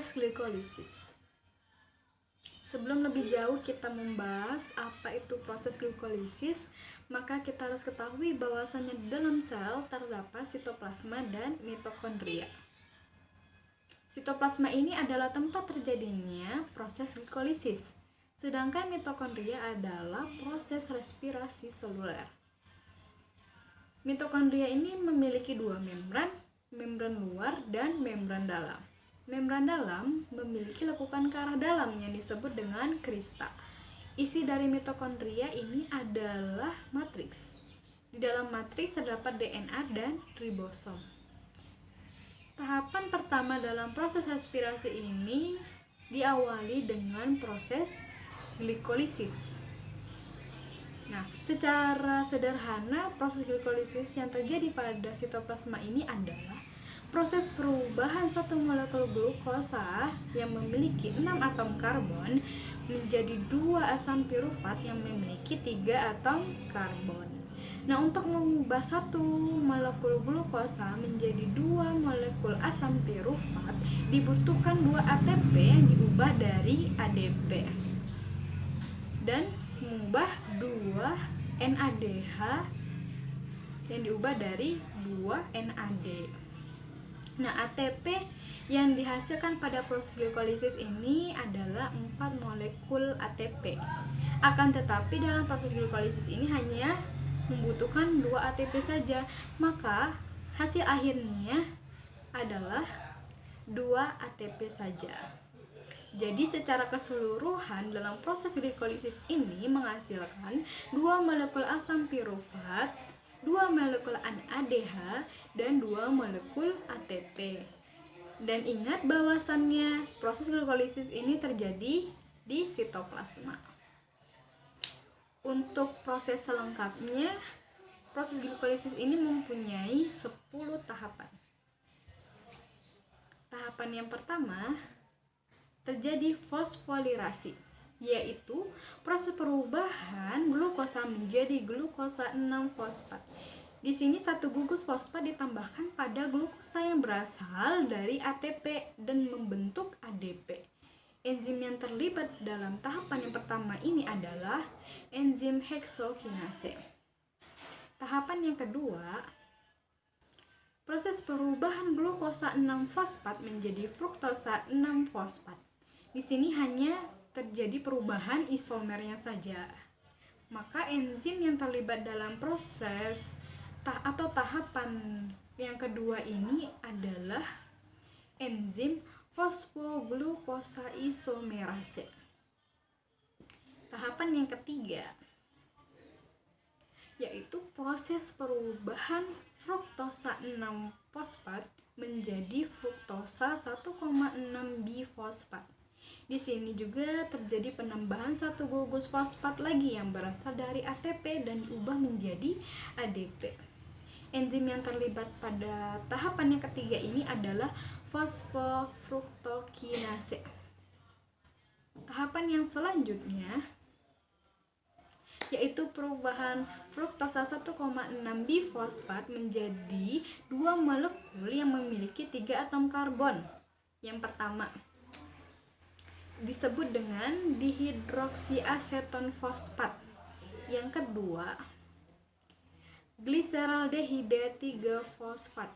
proses glikolisis. Sebelum lebih jauh kita membahas apa itu proses glikolisis, maka kita harus ketahui bahwasannya di dalam sel terdapat sitoplasma dan mitokondria. Sitoplasma ini adalah tempat terjadinya proses glikolisis, sedangkan mitokondria adalah proses respirasi seluler. Mitokondria ini memiliki dua membran, membran luar dan membran dalam. Membran dalam memiliki lekukan ke arah dalam yang disebut dengan krista. Isi dari mitokondria ini adalah matriks. Di dalam matriks terdapat DNA dan ribosom. Tahapan pertama dalam proses respirasi ini diawali dengan proses glikolisis. Nah, secara sederhana proses glikolisis yang terjadi pada sitoplasma ini adalah proses perubahan satu molekul glukosa yang memiliki 6 atom karbon menjadi 2 asam pirufat yang memiliki 3 atom karbon. Nah, untuk mengubah satu molekul glukosa menjadi 2 molekul asam pirufat dibutuhkan 2 ATP yang diubah dari ADP dan mengubah 2 NADH yang diubah dari 2 NAD. Nah, ATP yang dihasilkan pada proses glikolisis ini adalah 4 molekul ATP. Akan tetapi dalam proses glikolisis ini hanya membutuhkan 2 ATP saja, maka hasil akhirnya adalah 2 ATP saja. Jadi secara keseluruhan dalam proses glikolisis ini menghasilkan 2 molekul asam pirufat, 2 molekul NADH, dan 2 molekul ATP. Dan ingat bahwasannya proses glikolisis ini terjadi di sitoplasma. Untuk proses selengkapnya, proses glikolisis ini mempunyai 10 tahapan. Tahapan yang pertama terjadi fosfolirasi, yaitu proses perubahan glukosa menjadi glukosa 6-fosfat. Di sini satu gugus fosfat ditambahkan pada glukosa yang berasal dari ATP dan membentuk ADP. Enzim yang terlibat dalam tahapan yang pertama ini adalah enzim heksokinase. Tahapan yang kedua, proses perubahan glukosa 6-fosfat menjadi fruktosa 6-fosfat. Di sini hanya terjadi perubahan isomernya saja. Maka enzim yang terlibat dalam proses atau tahapan yang kedua ini adalah enzim fosfoglukosa isomerase. Tahapan yang ketiga yaitu proses perubahan fruktosa 6-fosfat menjadi fruktosa 1,6-bifosfat. Di sini juga terjadi penambahan satu gugus fosfat lagi yang berasal dari ATP dan diubah menjadi ADP. Enzim yang terlibat pada tahapan yang ketiga ini adalah fosfofruktokinase. Tahapan yang selanjutnya yaitu perubahan fruktosa 1,6-bifosfat menjadi 2 molekul yang memiliki 3 atom karbon. Yang pertama disebut dengan dihidroksiaseton fosfat. Yang kedua, gliseraldehida 3-fosfat.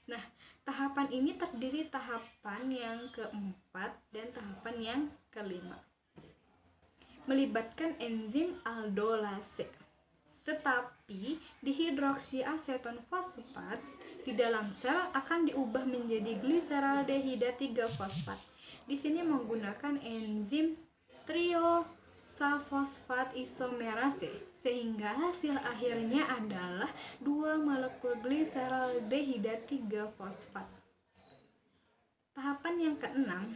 Nah, tahapan ini terdiri tahapan yang keempat dan tahapan yang kelima. Melibatkan enzim aldolase. Tetapi dihidroksiaseton fosfat di dalam sel akan diubah menjadi gliseraldehida 3-fosfat. Di sini menggunakan enzim triosafosfat isomerase, sehingga hasil akhirnya adalah 2 molekul gliseraldehida 3-fosfat. Tahapan yang keenam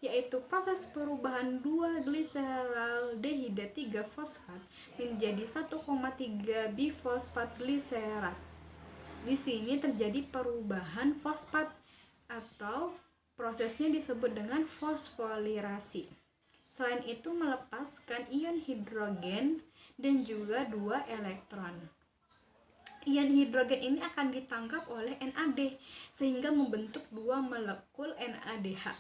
yaitu proses perubahan 2 gliseraldehida 3-fosfat menjadi 1,3-bifosfat gliserat. Di sini terjadi perubahan fosfat atau prosesnya disebut dengan fosfolirasi. Selain itu melepaskan ion hidrogen dan juga 2 elektron. Ion hidrogen ini akan ditangkap oleh NAD sehingga membentuk dua molekul NADH.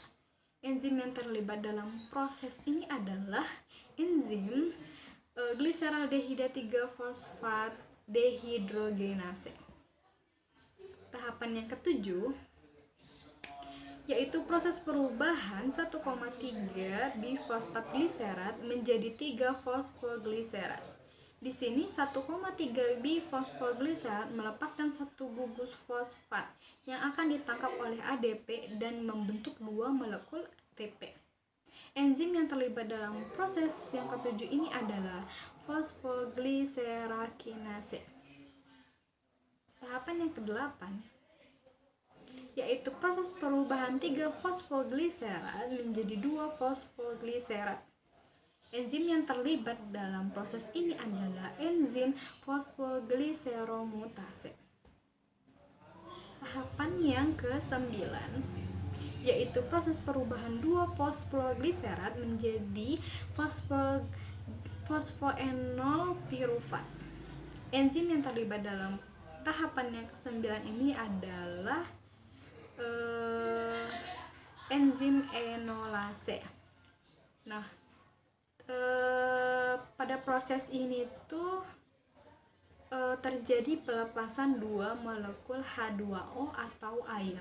Enzim yang terlibat dalam proses ini adalah enzim gliseraldehida 3-fosfat dehidrogenase. Tahapan yang ketujuh yaitu proses perubahan 1,3 bifosfat gliserat menjadi 3-fosfogliserat. Di sini 1,3 bifosfogliserat melepaskan satu gugus fosfat yang akan ditangkap oleh ADP dan membentuk dua molekul ATP. Enzim yang terlibat dalam proses yang ketujuh ini adalah fosfogliserakinase. Tahapan yang kedelapan yaitu proses perubahan 3-fosfogliserat menjadi 2-fosfogliserat. Enzim yang terlibat dalam proses ini adalah enzim fosfogliseromutase. Tahapan yang ke-9 yaitu proses perubahan 2-fosfogliserat menjadi fosfoenol pirufat. Enzim yang terlibat dalam tahapan yang ke-9 ini adalah enzim enolase. Nah, pada proses ini tuh terjadi pelepasan dua molekul H2O atau air.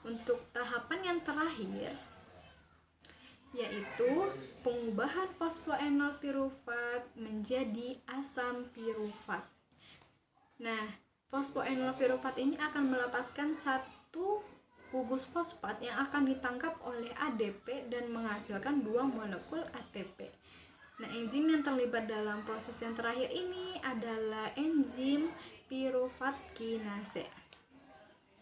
Untuk tahapan yang terakhir yaitu pengubahan fosfoenol pirufat menjadi asam pirufat. Nah, fosfoenol pirufat ini akan melepaskan satu gugus fosfat yang akan ditangkap oleh ADP dan menghasilkan dua molekul ATP. Nah, enzim yang terlibat dalam proses yang terakhir ini adalah enzim pirufat kinase.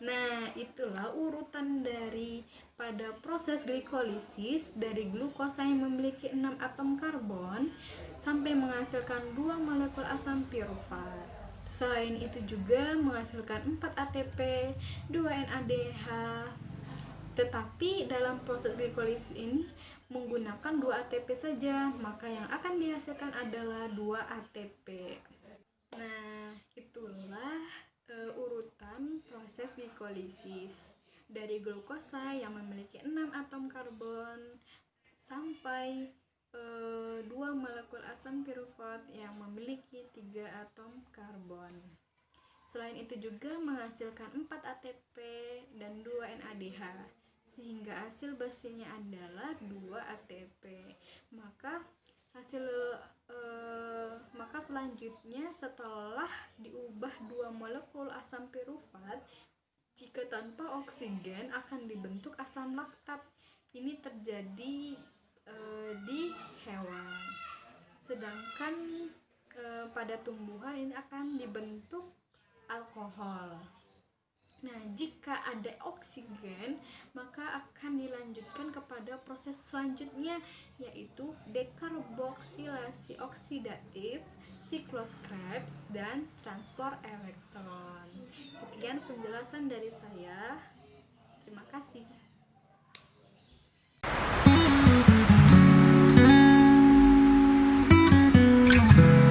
Nah, itulah urutan dari pada proses glikolisis dari glukosa yang memiliki 6 atom karbon sampai menghasilkan dua molekul asam pirufat. Selain itu juga menghasilkan 4 ATP, 2 NADH. Tetapi dalam proses glikolisis ini menggunakan 2 ATP saja, maka yang akan dihasilkan adalah 2 ATP. Nah, itulah urutan proses glikolisis dari glukosa yang memiliki 6 atom karbon sampai 2 molekul asam pirufat yang memiliki 3 atom karbon. Selain itu juga menghasilkan 4 ATP dan 2 NADH sehingga hasil bersihnya adalah 2 ATP. Maka selanjutnya setelah diubah 2 molekul asam pirufat, jika tanpa oksigen akan dibentuk asam laktat. Ini terjadi di hewan. Sedangkan pada tumbuhan ini akan dibentuk alkohol. Nah, jika ada oksigen, maka akan dilanjutkan kepada proses selanjutnya yaitu dekarboksilasi oksidatif, siklus Krebs, dan transport elektron. Sekian penjelasan dari saya. Terima kasih.